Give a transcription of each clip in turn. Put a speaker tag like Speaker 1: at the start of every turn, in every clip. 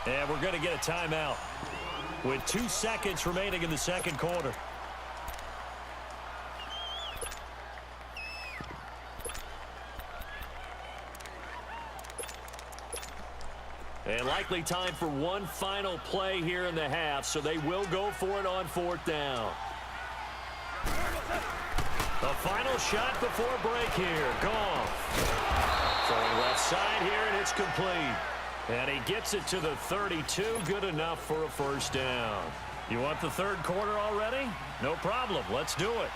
Speaker 1: And we're going to get a timeout with 2 seconds remaining in the second quarter. And likely time for one final play here in the half, so they will go for it on 4th down. The final shot before break here. Goff. Throwing left side here, and it's complete. And he gets it to the 32. Good enough for a first down. You want the third quarter already? No problem. Let's do it.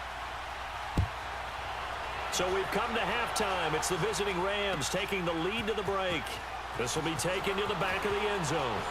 Speaker 1: So we've come to halftime. It's the visiting Rams taking the lead to the break. This will be taken to the back of the end zone.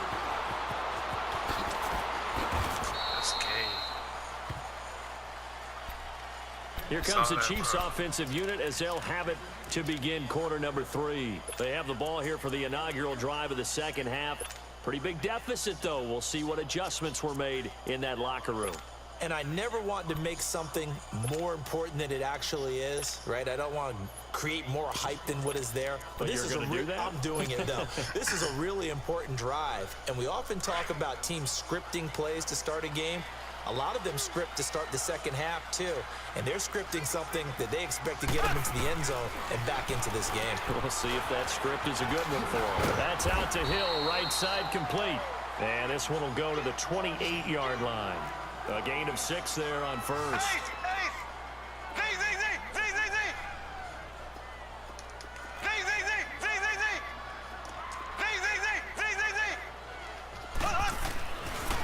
Speaker 1: Here comes the Chiefs offensive unit as they'll have it to begin quarter number 3. They have the ball here for the inaugural drive of the second half. Pretty big deficit, though. We'll see what adjustments were made in that locker room.
Speaker 2: And I never want to make something more important than it actually is, right? I don't want to create more hype than what is there.
Speaker 1: But this is
Speaker 2: I'm doing it, though. This is a really important drive. And we often talk about teams scripting plays to start a game. A lot of them script to start the second half, too. And they're scripting something that they expect to get them into the end zone and back into this game.
Speaker 1: We'll see if that script is a good one for them. That's out to Hill, right side complete. And this one will go to the 28-yard line. A gain of 6 there on first.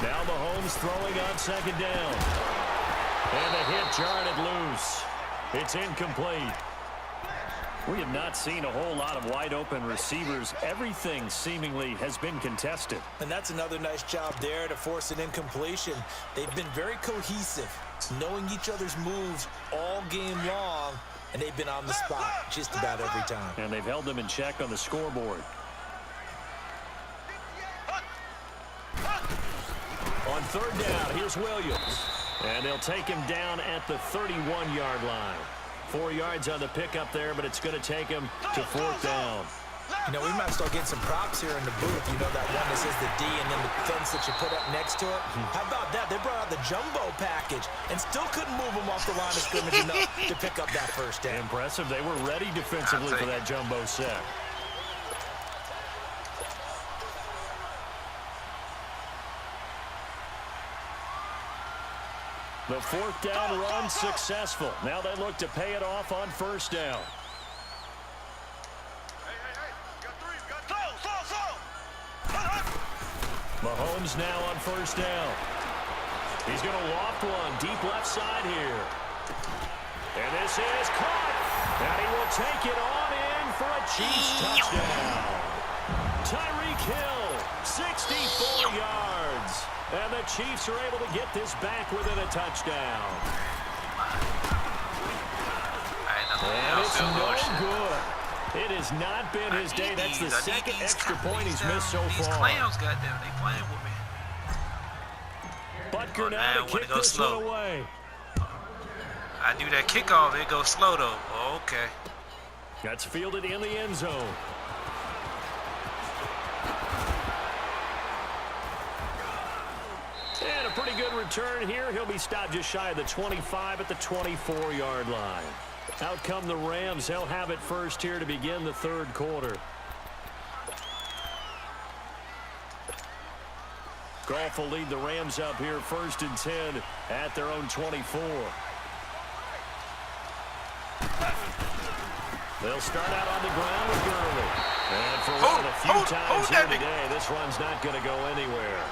Speaker 1: Now Mahomes throwing on second down. And the hit jarred it loose. It's incomplete. We have not seen a whole lot of wide-open receivers. Everything seemingly has been contested.
Speaker 2: And that's another nice job there to force an incompletion. They've been very cohesive, knowing each other's moves all game long, and they've been on the spot just about every time.
Speaker 1: And they've held them in check on the scoreboard. On third down, here's Williams. And they'll take him down at the 31-yard line. 4 yards on the pickup there, but it's going to take him to 4th down.
Speaker 2: You know, we might start getting some props here in the booth. You know, that one that says the D and then the fence that you put up next to it. How about that? They brought out the jumbo package and still couldn't move them off the line of scrimmage enough to pick up that first down.
Speaker 1: Impressive. They were ready defensively for that jumbo set. The 4th down run successful. Now they look to pay it off on first down. Mahomes now on first down. He's going to loft one deep left side here. And this is caught. And he will take it on in for a Chiefs touchdown. Tyreek Hill, 64 yards. And the Chiefs are able to get this back within a touchdown. And it's no good. It has not been his day. That's the second extra point he's missed so far.
Speaker 3: These clowns, goddamn, they playing with me.
Speaker 1: Butker now to kick this one away.
Speaker 3: I do that kickoff, it goes slow though. Oh, okay.
Speaker 1: That's fielded in the end zone. And a pretty good return here. He'll be stopped just shy of the 25 at the 24-yard line. Out come the Rams. They'll have it first here to begin the third quarter. Goff will lead the Rams up here 1st and 10 at their own 24. They'll start out on the ground with Gurley. And for one of the few times here today, this run's not going to go anywhere.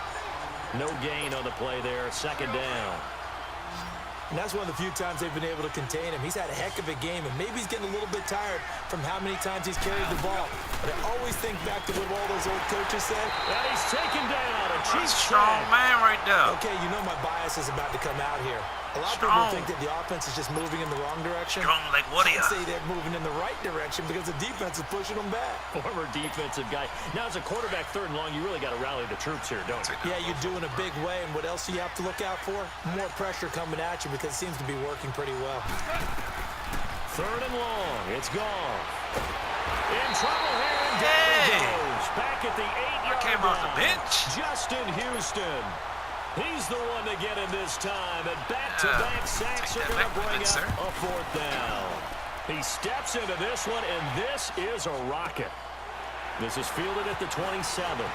Speaker 1: No gain on the play there. 2nd down.
Speaker 2: And that's one of the few times they've been able to contain him. He's had a heck of a game, and maybe he's getting a little bit tired from how many times he's carried the ball. But I always think back to what all those old coaches said.
Speaker 1: And he's taken down. A Chiefs
Speaker 3: strong man right there.
Speaker 2: Okay, you know my bias is about to come out here. A lot of people think that the offense is just moving in the wrong direction.
Speaker 3: Strong like what
Speaker 2: I'd say they're moving in the right direction because the defense is pushing them back.
Speaker 1: Former defensive guy. Now, as a quarterback 3rd and long, you really got to rally the troops here, don't you?
Speaker 2: Yeah, you do in a big way. And what else do you have to look out for? More pressure coming at you because it seems to be working pretty well.
Speaker 1: 3rd and long. It's gone. In trouble here, and down he goes. Back at the 8-yard
Speaker 3: came off the
Speaker 1: line.
Speaker 3: bench.
Speaker 1: Justin Houston. He's the one to get in this time. And back-to-back sacks are going to bring up a 4th down. He steps into this one, and this is a rocket. This is fielded at the 27.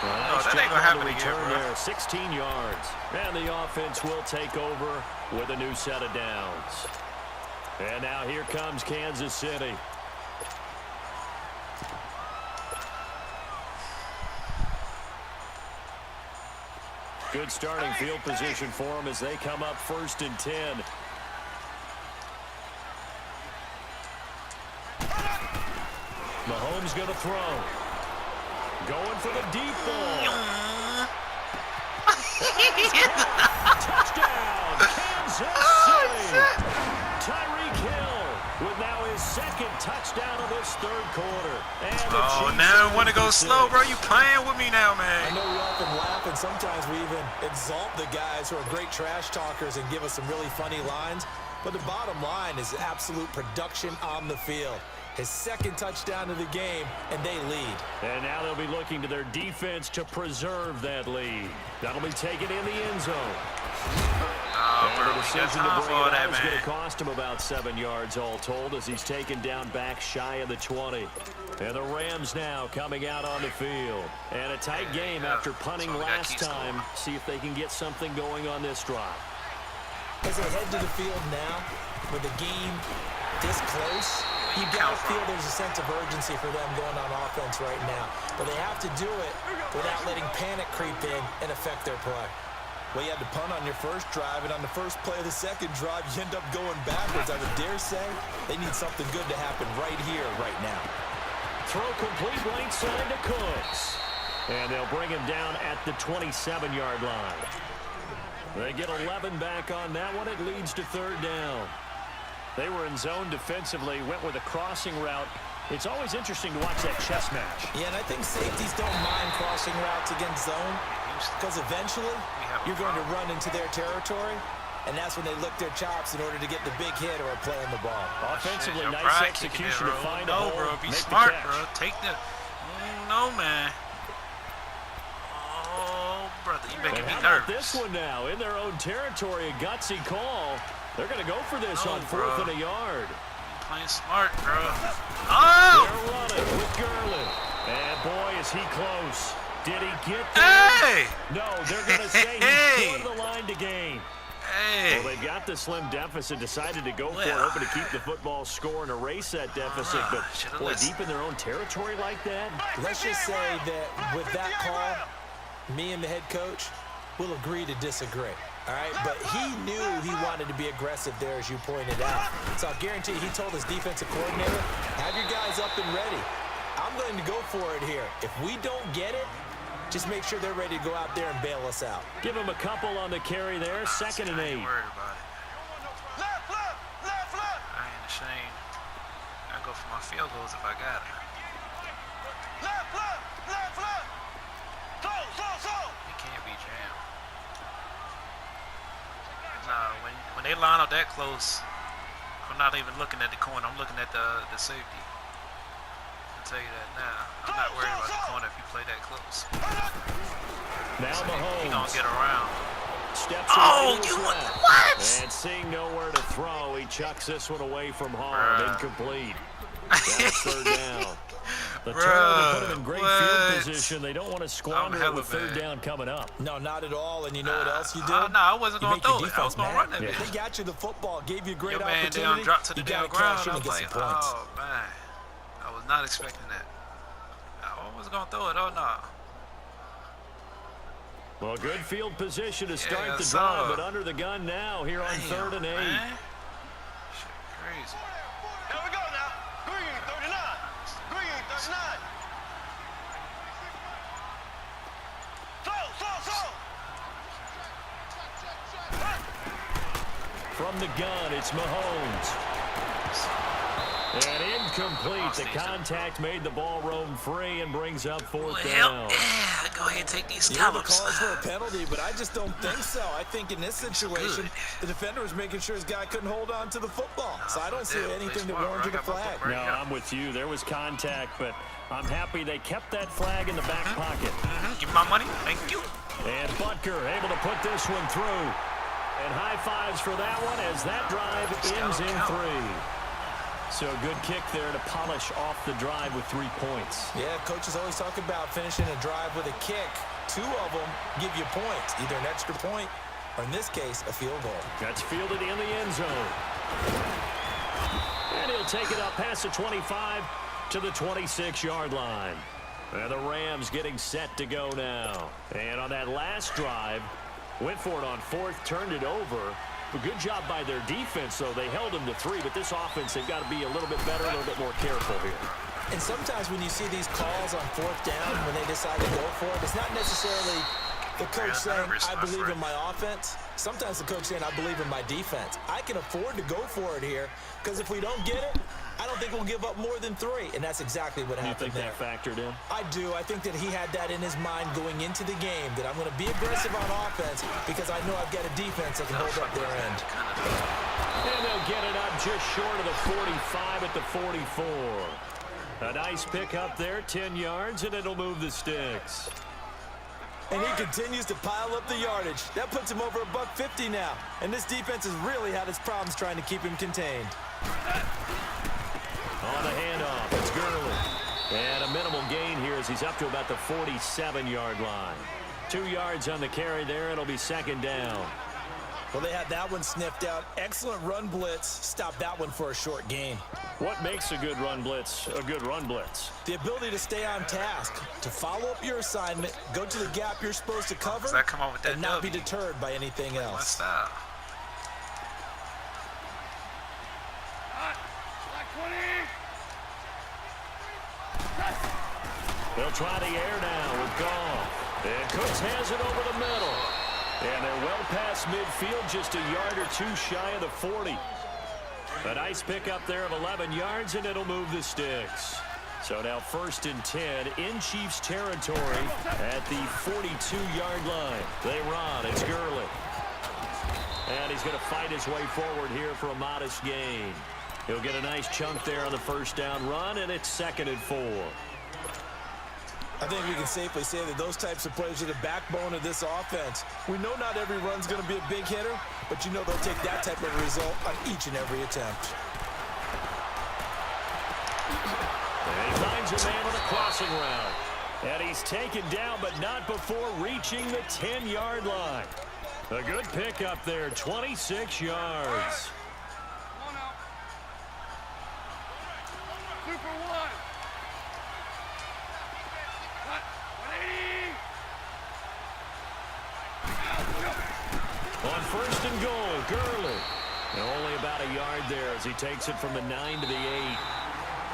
Speaker 3: That ain't gonna happen again, bro.
Speaker 1: There, 16 yards. And the offense will take over with a new set of downs. And now here comes Kansas City. Good starting field position for them as they come up 1st and 10. Mahomes going to throw. Going for the deep ball. Touchdown, Kansas City. Tyreek Hill with now his 2nd touchdown of this 3rd quarter. And
Speaker 3: now I want to go slow, bro. You playing with me now, man.
Speaker 2: I know we often laugh, and sometimes we even exalt the guys who are great trash talkers and give us some really funny lines. But the bottom line is absolute production on the field. His 2nd touchdown of the game, and they lead.
Speaker 1: And now they'll be looking to their defense to preserve that lead. That'll be taken in the end zone.
Speaker 3: Bro,
Speaker 1: the decision to bring it out is going to
Speaker 3: man.
Speaker 1: cost him about 7 yards all told as he's taken down back shy of the 20. And the Rams now coming out on the field. And a tight game after punting last time. See if they can get something going on this drive.
Speaker 2: As they head to the field now, with the game this close, you gotta feel there's a sense of urgency for them going on offense right now. But they have to do it without letting panic creep in and affect their play. Well, you had to punt on your first drive, and on the first play of the second drive, you end up going backwards. I would dare say they need something good to happen right here, right now.
Speaker 1: Throw complete right side to Cooks. And they'll bring him down at the 27-yard line. They get 11 back on that one. It leads to 3rd down. They were in zone defensively, went with a crossing route. It's always interesting to watch that chess match.
Speaker 2: Yeah, and I think safeties don't mind crossing routes against zone because eventually you're going to run into their territory, and that's when they lick their chops in order to get the big hit or a play on the ball.
Speaker 1: Offensively, nice execution to find a hole,
Speaker 3: bro. Be
Speaker 1: make
Speaker 3: smart,
Speaker 1: the catch.
Speaker 3: bro. Take the... No, man. Oh, brother, you making me
Speaker 1: how about
Speaker 3: nervous.
Speaker 1: this one now? In their own territory, a gutsy call. They're going to go for this on 4th and a yard.
Speaker 3: Playing smart, bro.
Speaker 1: They're running with Gurley. And boy, is he close. Did he get there?
Speaker 3: Hey!
Speaker 1: No, they're going to say he's toward the line to gain.
Speaker 3: Hey!
Speaker 1: Well, they've got the slim deficit, decided to go for it, hoping to keep the football score and erase that deficit. But, boy, deep in their own territory like that.
Speaker 2: Let's just say that with that call, me and the head coach will agree to disagree. All right, but he knew he wanted to be aggressive there, as you pointed out. So I'll guarantee he told his defensive coordinator, have your guys up and ready. I'm going to go for it here. If we don't get it, just make sure they're ready to go out there and bail us out.
Speaker 1: Give him a couple on the carry there, 2nd and 8.
Speaker 3: I ain't worried about it. I ain't ashamed. I go for my field goals if I got it. He can't be jammed. Nah, when they line up that close, I'm not even looking at the corner. I'm looking at the safety. I'll tell you that now. I'm not worried about the corner if you play that close.
Speaker 1: Now Mahomes.
Speaker 3: He gonna get around.
Speaker 1: Steps what? And seeing nowhere to throw, he chucks this one away from harm. Incomplete. That's 3rd down. The turnover put him in great field position. They don't want to squander it with 3rd down coming up.
Speaker 2: No, not at all. And you know what else you do?
Speaker 3: No, I wasn't going to throw it. I was going to run that
Speaker 2: They
Speaker 3: bitch.
Speaker 2: got you the football, gave you a great
Speaker 3: Your man
Speaker 2: opportunity.
Speaker 3: down, dropped to the
Speaker 2: you
Speaker 3: damn
Speaker 2: got to
Speaker 3: ground.
Speaker 2: cash in
Speaker 3: I
Speaker 2: and
Speaker 3: was
Speaker 2: get
Speaker 3: like,
Speaker 2: some points.
Speaker 3: oh, man. I was not expecting that. I wasn't going to throw it. Oh, no.
Speaker 1: Well, good field position to start the drive, but under the gun now here on 3rd and 8.
Speaker 3: Man. Shit crazy.
Speaker 4: Here we go now. Green 39. Green 39. Slow.
Speaker 1: From the gun, it's Mahomes. And incomplete. The contact made the ball roam free and brings up fourth
Speaker 3: Hell,
Speaker 1: down.
Speaker 3: yeah, go ahead and take these
Speaker 2: The
Speaker 3: scallops.
Speaker 2: calls for a penalty, but I just don't think so. I think in this situation, the defender was making sure his guy couldn't hold on to the football. So I don't see anything that warranted a flag.
Speaker 1: No, I'm with you. There was contact, but I'm happy they kept that flag in the back pocket.
Speaker 3: Give me my money. Thank you.
Speaker 1: And Butker able to put this one through. And high fives for that one as that drive ends in 3. So a good kick there to polish off the drive with 3 points.
Speaker 2: Yeah, coaches always talk about finishing a drive with a kick. 2 of them give you points, either an extra point or, in this case, a field goal.
Speaker 1: That's fielded in the end zone. And he'll take it up past the 25 to the 26-yard line. And the Rams getting set to go now. And on that last drive, went for it on 4th, turned it over. A good job by their defense, though. They held them to 3, but this offense, they've got to be a little bit better, a little bit more careful here.
Speaker 2: And sometimes when you see these calls on 4th down, when they decide to go for it, it's not necessarily the coach saying, I believe in my offense. Sometimes the coach saying, I believe in my defense. I can afford to go for it here, because if we don't get it, I don't think we'll give up more than 3. And that's exactly what happened there.
Speaker 1: You think that factored in?
Speaker 2: I do. I think that he had that in his mind going into the game, that I'm going to be aggressive on offense because I know I've got a defense that can hold up their end.
Speaker 1: And they'll get it up just short of the 45 at the 44. A nice pick up there, 10 yards, and it'll move the sticks.
Speaker 2: And he continues to pile up the yardage. That puts him over $150 now. And this defense has really had its problems trying to keep him contained.
Speaker 1: On the handoff, it's Gurley. And a minimal gain here as he's up to about the 47-yard line. 2 yards on the carry there. It'll be 2nd down.
Speaker 2: Well, they had that one sniffed out. Excellent run blitz. Stopped that one for a short gain.
Speaker 1: What makes a good run blitz a good run blitz?
Speaker 2: The ability to stay on task, to follow up your assignment, go to the gap you're supposed to cover, and not be deterred by anything else.
Speaker 1: They'll try the air now with Goff. And Cooks has it over the middle. And they're well past midfield, just a yard or 2 shy of the 40. A nice pickup there of 11 yards, and it'll move the sticks. So now 1st and 10 in Chiefs territory at the 42-yard line. They run. It's Gurley. And he's going to fight his way forward here for a modest gain. He'll get a nice chunk there on the 1st down run, and it's 2nd and 4.
Speaker 2: I think we can safely say that those types of plays are the backbone of this offense. We know not every run's going to be a big hitter, but you know they'll take that type of result on each and every attempt.
Speaker 1: And he finds a man on a crossing route. And he's taken down, but not before reaching the 10-yard line. A good pickup there, 26 yards. On 1st and goal, Gurley. And only about a yard there as he takes it from the 9 to the 8.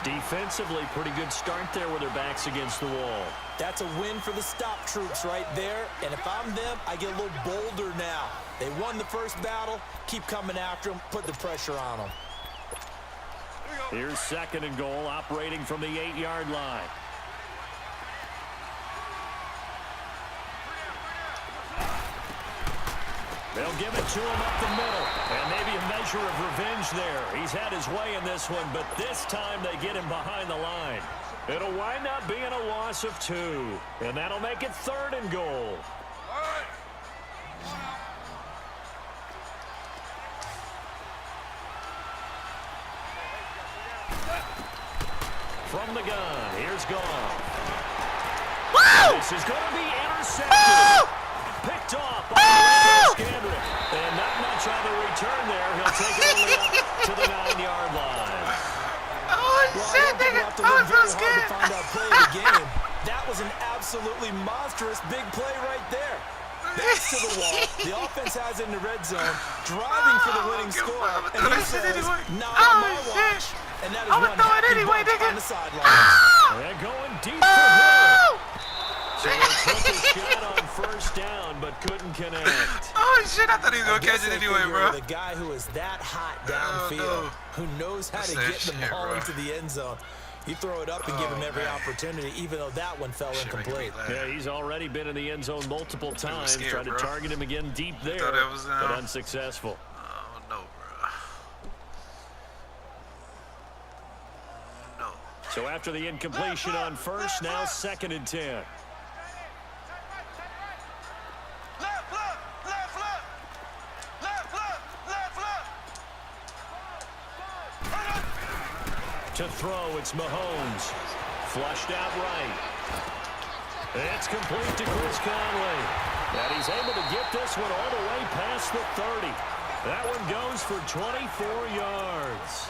Speaker 1: Defensively, pretty good start there with their backs against the wall.
Speaker 2: That's a win for the stop troops right there. And if I'm them, I get a little bolder now. They won the first battle. Keep coming after them. Put the pressure on them.
Speaker 1: Here's 2nd and goal, operating from the 8-yard line. They'll give it to him up the middle. And maybe a measure of revenge there. He's had his way in this one, but this time they get him behind the line. It'll wind up being a loss of 2. And that'll make it 3rd and goal. From the gun, here's Goff. This is going to be intercepted. Picked off by Scandrick. And not much on the return there. He'll take it only up to the 9-yard line.
Speaker 2: Shit, nigga. I was so scared. To find out play of the game. That was an absolutely monstrous big play right there. Backs to the wall. The offense has it in the red zone, driving for the winning score. And he says, not on my watch. And that is one happy bunch on the sideline.
Speaker 1: They're going deep for Hill. So they took a shot on 1st down, but couldn't connect.
Speaker 3: Oh, shit, I thought he was going to catch it anyway, bro.
Speaker 2: The guy who is that hot downfield, who knows how to get the ball into the end zone, you throw it up and give him every opportunity, even though that one fell incomplete.
Speaker 1: Yeah, he's already been in the end zone multiple times. Tried to target him again deep there, but unsuccessful.
Speaker 3: Oh, no, bro. No.
Speaker 1: So after the incompletion on first, now 2nd and 10. To throw, it's Mahomes. Flushed out right. It's complete to Chris Conley. And he's able to get this one all the way past the 30. That one goes for 24 yards.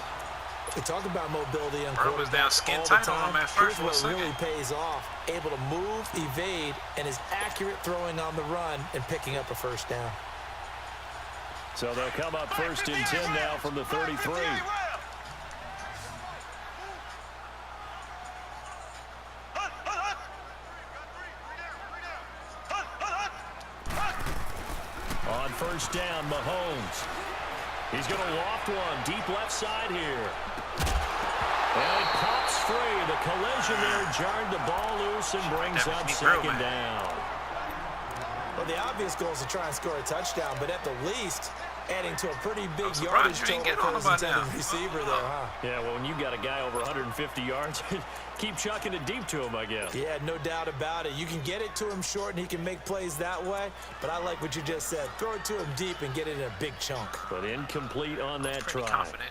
Speaker 2: We talk about mobility and
Speaker 3: Bro was down skin tight on him at first.
Speaker 2: Here's what really pays off. Able to move, evade, and is accurate throwing on the run and picking up a first down.
Speaker 1: So they'll come up 1st and 10 now from the 33. On 1st down, Mahomes. He's going to loft one deep left side here. And it pops free. The collision there jarred the ball loose and brings up 2nd down.
Speaker 2: Well, the obvious goal is to try and score a touchdown, but at the least, adding to a pretty big yardage total for his intended receiver there, huh?
Speaker 1: Yeah, well, when you got a guy over 150 yards, keep chucking it deep to him, I guess.
Speaker 2: Yeah, no doubt about it. You can get it to him short, and he can make plays that way, but I like what you just said. Throw it to him deep and get it in a big chunk.
Speaker 1: But incomplete on that try.
Speaker 3: Confident.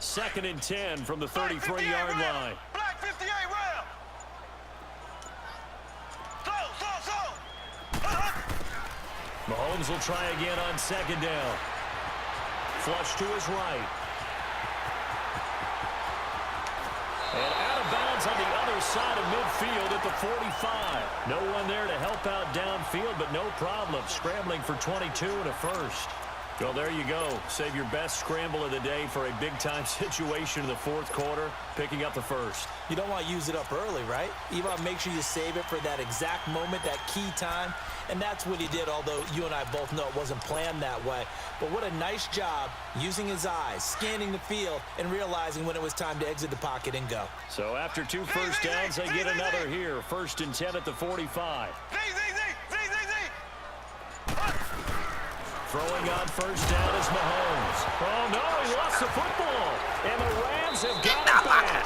Speaker 1: Second and 10 from the 33-yard line.
Speaker 4: Black 58 round.
Speaker 1: Mahomes will try again on 2nd down. Flush to his right. And out of bounds on the other side of midfield at the 45. No one there to help out downfield, but no problem. Scrambling for 22 and a first. Well, there you go. Save your best scramble of the day for a big-time situation in the 4th quarter, picking up the first.
Speaker 2: You don't want to use it up early, right? You want to make sure you save it for that exact moment, that key time, and that's what he did, although you and I both know it wasn't planned that way. But what a nice job using his eyes, scanning the field, and realizing when it was time to exit the pocket and go.
Speaker 1: So after 2 first downs, they get another here. 1st and 10 at the 45. Throwing on 1st down is Mahomes. Oh, no, he lost the football. And the Rams have got it back.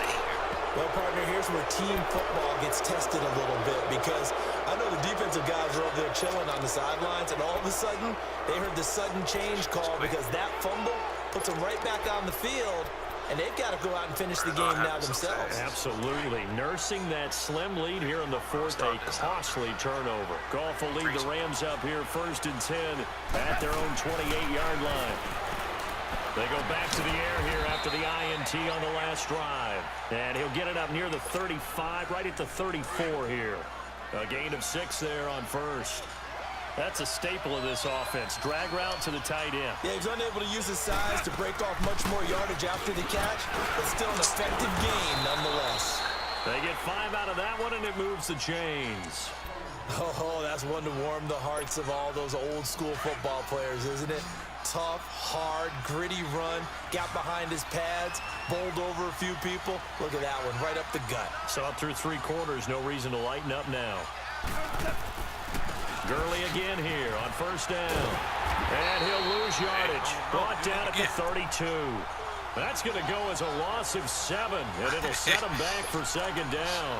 Speaker 2: Well, partner, here's where team football gets tested a little bit, because I know the defensive guys were over there chilling on the sidelines, and all of a sudden, they heard the sudden change call because that fumble puts them right back on the field, and they've got to go out and finish the game now themselves.
Speaker 1: Absolutely. Nursing that slim lead here in the 4th, a costly turnover. Goff will lead the Rams up here 1st and 10 at their own 28-yard line. They go back to the air here after the INT on the last drive. And he'll get it up near the 35, right at the 34 here. A gain of 6 there on 1st. That's a staple of this offense. Drag route to the tight end.
Speaker 2: Yeah, he's unable to use his size to break off much more yardage after the catch, but still an effective gain nonetheless.
Speaker 1: They get 5 out of that one, and it moves the chains.
Speaker 2: Oh, that's one to warm the hearts of all those old school football players, isn't it? Tough, hard, gritty run, got behind his pads, bowled over a few people. Look at that one, right up the gut.
Speaker 1: So up through 3 quarters, no reason to lighten up now. Gurley again here on 1st down. And he'll lose yardage. Brought down at the 32. That's going to go as a loss of 7, and it'll set him back for 2nd down.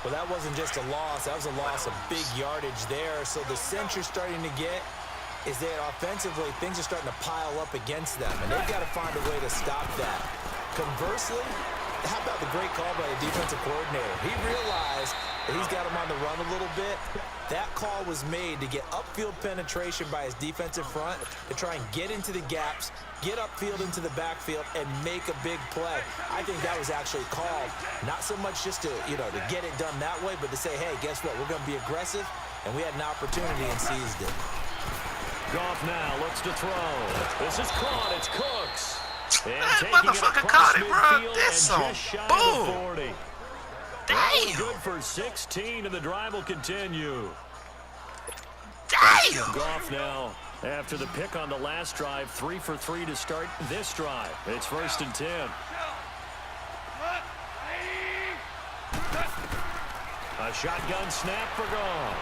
Speaker 2: Well, that wasn't just a loss. That was a loss of big yardage there. So the sense you're starting to get is that offensively, things are starting to pile up against them, and they've got to find a way to stop that. Conversely, how about the great call by the defensive coordinator? He realized that he's got him on the run a little bit. That call was made to get upfield penetration by his defensive front to try and get into the gaps, get upfield into the backfield, and make a big play. I think that was actually called not so much just to, to get it done that way, but to say, hey, guess what? We're going to be aggressive, and we had an opportunity and seized it.
Speaker 1: Goff now looks to throw. This is caught. It's Cooks. And
Speaker 3: That
Speaker 1: taking it
Speaker 3: motherfucker
Speaker 1: across
Speaker 3: caught it, bro.
Speaker 1: midfield
Speaker 3: That's
Speaker 1: and
Speaker 3: some
Speaker 1: just shy
Speaker 3: bull.
Speaker 1: of the 40.
Speaker 3: Damn.
Speaker 1: Good for 16, and the drive will continue.
Speaker 3: Damn.
Speaker 1: Goff now, after the pick on the last drive, 3 for 3 to start this drive. It's 1st and 10. A shotgun snap for Goff.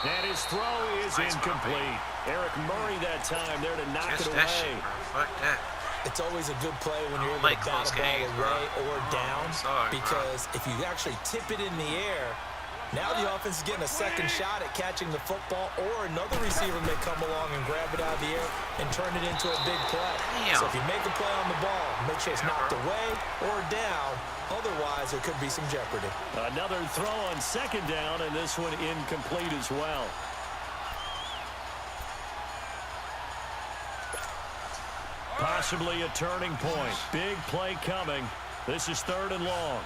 Speaker 1: And his throw is incomplete. Eric Murray that time there to knock
Speaker 3: Just
Speaker 1: it
Speaker 3: that
Speaker 1: away.
Speaker 3: shit, bro. Fuck that.
Speaker 2: It's always a good play when you're able
Speaker 3: Like
Speaker 2: to bat
Speaker 3: close
Speaker 2: a ball
Speaker 3: games, bro.
Speaker 2: away or down.
Speaker 3: Sorry, bro.
Speaker 2: Because if you actually tip it in the air, now the offense is getting a second shot at catching the football, or another receiver may come along and grab it out of the air and turn it into a big play.
Speaker 3: Damn.
Speaker 2: So if you make a play on the ball, make sure it's knocked away or down. Otherwise, there could be some jeopardy.
Speaker 1: Another throw on 2nd down, and this one incomplete as well. Possibly a turning point. Big play coming. This is 3rd and long.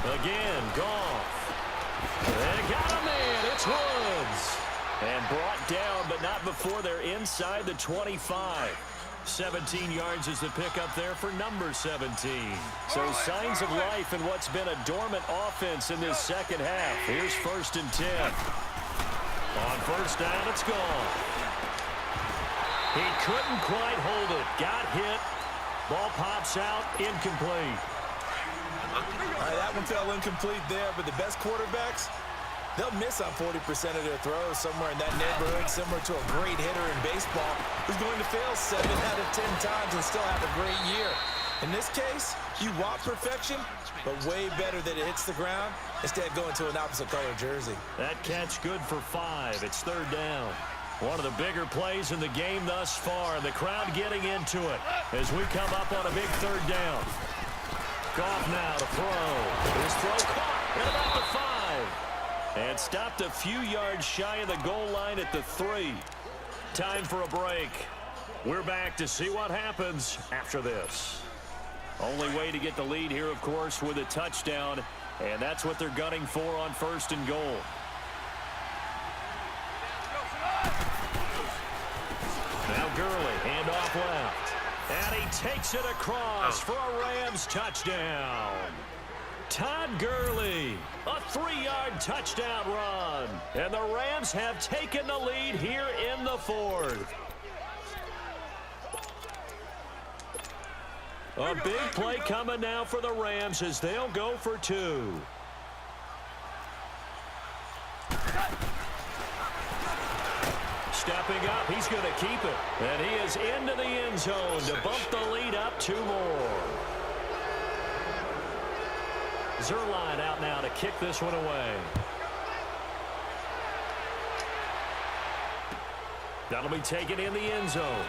Speaker 1: Again, Goff. They got a man. It's Woods. And brought down, but not before they're inside the 25. 17 yards is the pickup there for number 17. So signs of life in what's been a dormant offense in this second half. Here's 1st and 10. On 1st down, it's gone. He couldn't quite hold it. Got hit. Ball pops out. Incomplete.
Speaker 2: All right, that one fell incomplete there, but the best quarterbacks, they'll miss on 40% of their throws, somewhere in that neighborhood, similar to a great hitter in baseball who's going to fail 7 out of 10 times and still have a great year. In this case, you want perfection, but way better that it hits the ground instead of going to an opposite color jersey.
Speaker 1: That catch good for 5. It's 3rd down. One of the bigger plays in the game thus far, and the crowd getting into it as we come up on a big 3rd down. Goff now to throw. His throw caught at about the 5. And stopped a few yards shy of the goal line at the 3. Time for a break. We're back to see what happens after this. Only way to get the lead here, of course, with a touchdown. And that's what they're gunning for on 1st and goal. Now Gurley, handoff left. And he takes it across for a Rams touchdown. Todd Gurley, a 3-yard touchdown run. And the Rams have taken the lead here in the 4th. A big play coming now for the Rams as they'll go for 2. Stepping up, he's going to keep it. And he is into the end zone to bump the lead up 2 more. Zerline out now to kick this one away. That'll be taken in the end zone.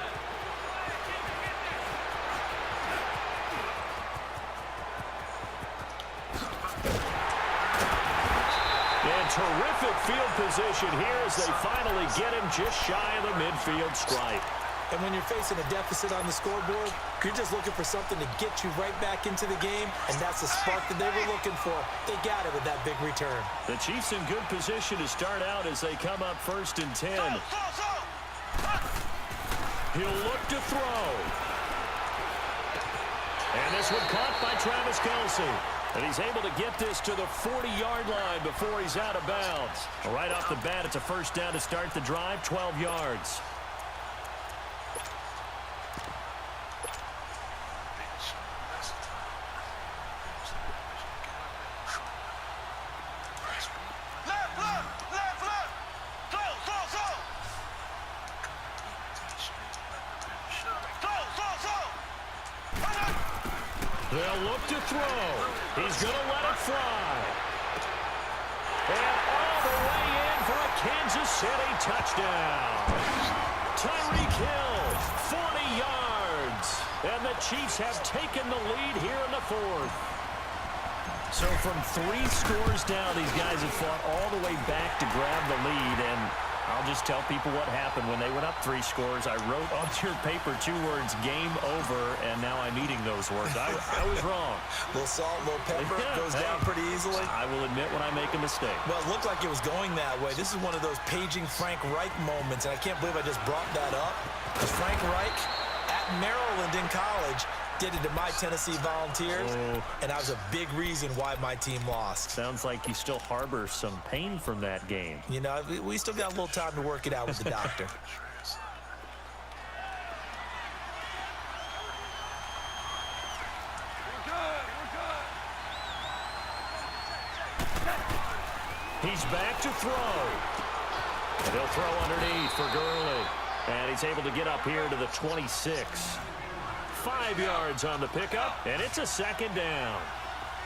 Speaker 1: Terrific field position here as they finally get him just shy of the midfield stripe.
Speaker 2: And when you're facing a deficit on the scoreboard, you're just looking for something to get you right back into the game, and that's the spark that they were looking for. They got it with that big return.
Speaker 1: The Chiefs in good position to start out as they come up 1st and 10. He'll look to throw. And this one caught by Travis Kelce. And he's able to get this to the 40-yard line before he's out of bounds. Right off the bat, it's a 1st down to start the drive, 12 yards. They'll look to throw. He's going to let it fly. And all the way in for a Kansas City touchdown. Tyreek Hill, 40 yards. And the Chiefs have taken the lead here in the 4th. So from 3 scores down, these guys have fought all the way back to grab the lead. And I'll just tell people what happened when they went up 3 scores. I wrote on your paper 2 words, game over, and now I'm eating those words. I was wrong.
Speaker 2: A little salt, a little pepper, goes down pretty easily.
Speaker 1: I will admit when I make a mistake.
Speaker 2: Well, it looked like it was going that way. This is one of those paging Frank Reich moments, and I can't believe I just brought that up. Because Frank Reich at Maryland in college did it to my Tennessee Volunteers, and that was a big reason why my team lost.
Speaker 1: Sounds like you still harbor some pain from that game.
Speaker 2: You know, we still got a little time to work it out with the doctor.
Speaker 1: He's back to throw. And he'll throw underneath for Gurley. And he's able to get up here to the 26. 5 yards on the pickup, and it's a 2nd down.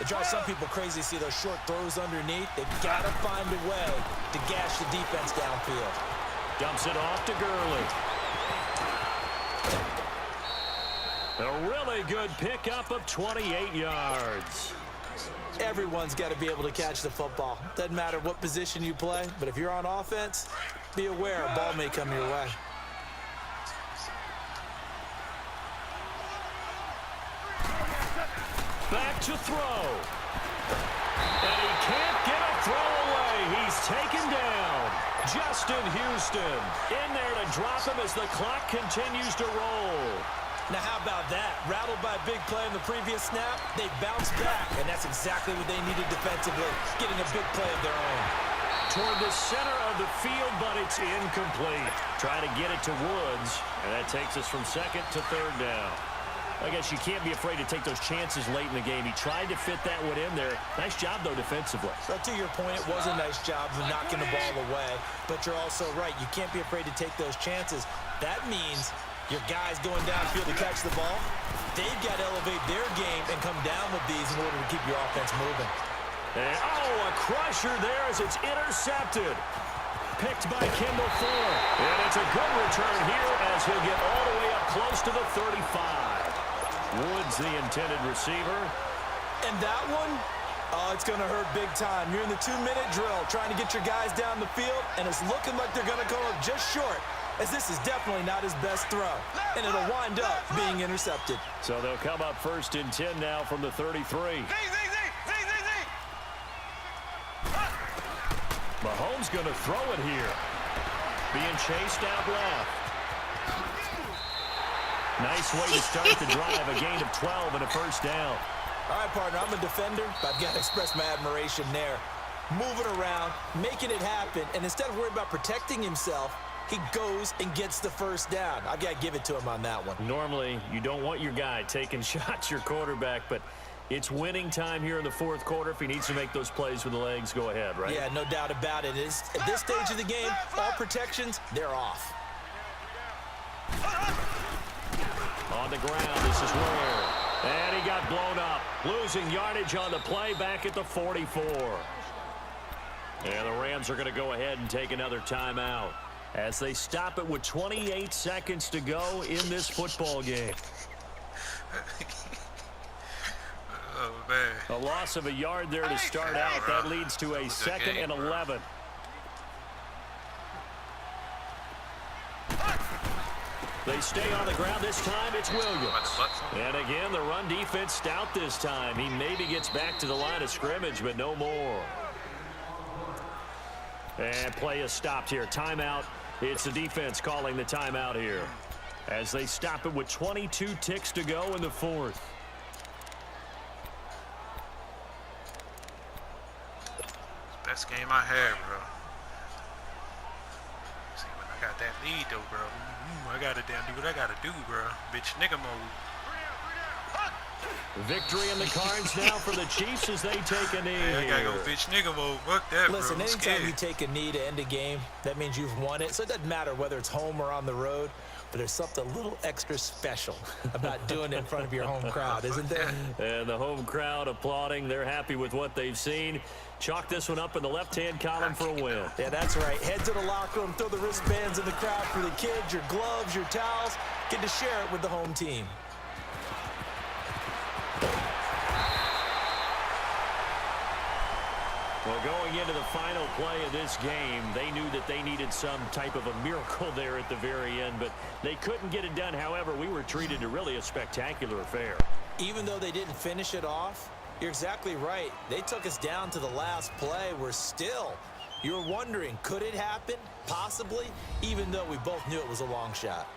Speaker 2: It drives some people crazy to see those short throws underneath. They've got to find a way to gash the defense downfield.
Speaker 1: Dumps it off to Gurley. A really good pickup of 28 yards.
Speaker 2: Everyone's got to be able to catch the football. Doesn't matter what position you play, but if you're on offense, be aware a ball may come your way.
Speaker 1: Back to throw. And he can't get a throw away. He's taken down. Justin Houston in there to drop him as the clock continues to roll.
Speaker 2: Now, how about that? Rattled by a big play in the previous snap, they bounced back, and that's exactly what they needed defensively, getting a big play of their own.
Speaker 1: Toward the center of the field, but it's incomplete. Try to get it to Woods, and that takes us from 2nd to 3rd down. I guess you can't be afraid to take those chances late in the game. He tried to fit that one in there. Nice job, though, defensively.
Speaker 2: So to your point, it was a nice job of knocking the ball away, but you're also right. You can't be afraid to take those chances. That means your guys going downfield to catch the ball, they've got to elevate their game and come down with these in order to keep your offense moving.
Speaker 1: And, a crusher there as it's intercepted. Picked by Kendall Ford. And it's a good return here as he'll get all the way up close to the 35. Woods, the intended receiver.
Speaker 2: And that one, it's going to hurt big time. You're in the 2-minute drill trying to get your guys down the field, and it's looking like they're going to come up just short, as this is definitely not his best throw, and it'll wind up being intercepted.
Speaker 1: So they'll come up 1st and 10 now from the 33. Mahomes going to throw it here. Being chased out left. Nice way to start the drive. A gain of 12 and a 1st down.
Speaker 2: All right, partner, I'm a defender, but I've got to express my admiration there. Moving around, making it happen, and instead of worrying about protecting himself, he goes and gets the 1st down. I've got to give it to him on that one.
Speaker 1: Normally, you don't want your guy taking shots, your quarterback, but it's winning time here in the 4th quarter. If he needs to make those plays with the legs, go ahead, right?
Speaker 2: Yeah, no doubt about it. At this stage of the game, all protections, they're off.
Speaker 1: On the ground, this is Ware. And he got blown up. Losing yardage on the play back at the 44. And the Rams are going to go ahead and take another timeout as they stop it with 28 seconds to go in this football game.
Speaker 3: Oh, man.
Speaker 1: A loss of a yard there to start out. That leads to a 2nd and 11. They stay on the ground. This time it's Williams. And again, the run defense stout this time. He maybe gets back to the line of scrimmage, but no more. And play is stopped here. Timeout. It's the defense calling the timeout here as they stop it with 22 ticks to go in the 4th.
Speaker 3: Best game I had, bro. See, when I got that lead, though, bro. I got to do what I got to do, bro. Bitch nigga mode.
Speaker 1: Victory in the cards now for the Chiefs as they take a knee.
Speaker 3: Hey, I got to go bitch nigga mode. Fuck that,
Speaker 2: Listen,
Speaker 3: bro.
Speaker 2: anytime you take a knee to end a game, that means you've won it. So it doesn't matter whether it's home or on the road, but there's something a little extra special about doing it in front of your home crowd, isn't there?
Speaker 1: And the home crowd applauding. They're happy with what they've seen. Chalk this one up in the left-hand column for a win.
Speaker 2: Yeah, that's right. Head to the locker room, throw the wristbands in the crowd for the kids, your gloves, your towels. Get to share it with the home team.
Speaker 1: Well, going into the final play of this game, they knew that they needed some type of a miracle there at the very end, but they couldn't get it done. However, we were treated to really a spectacular affair.
Speaker 2: Even though they didn't finish it off, you're exactly right. They took us down to the last play. We're still, you're wondering, could it happen? Possibly, even though we both knew it was a long shot.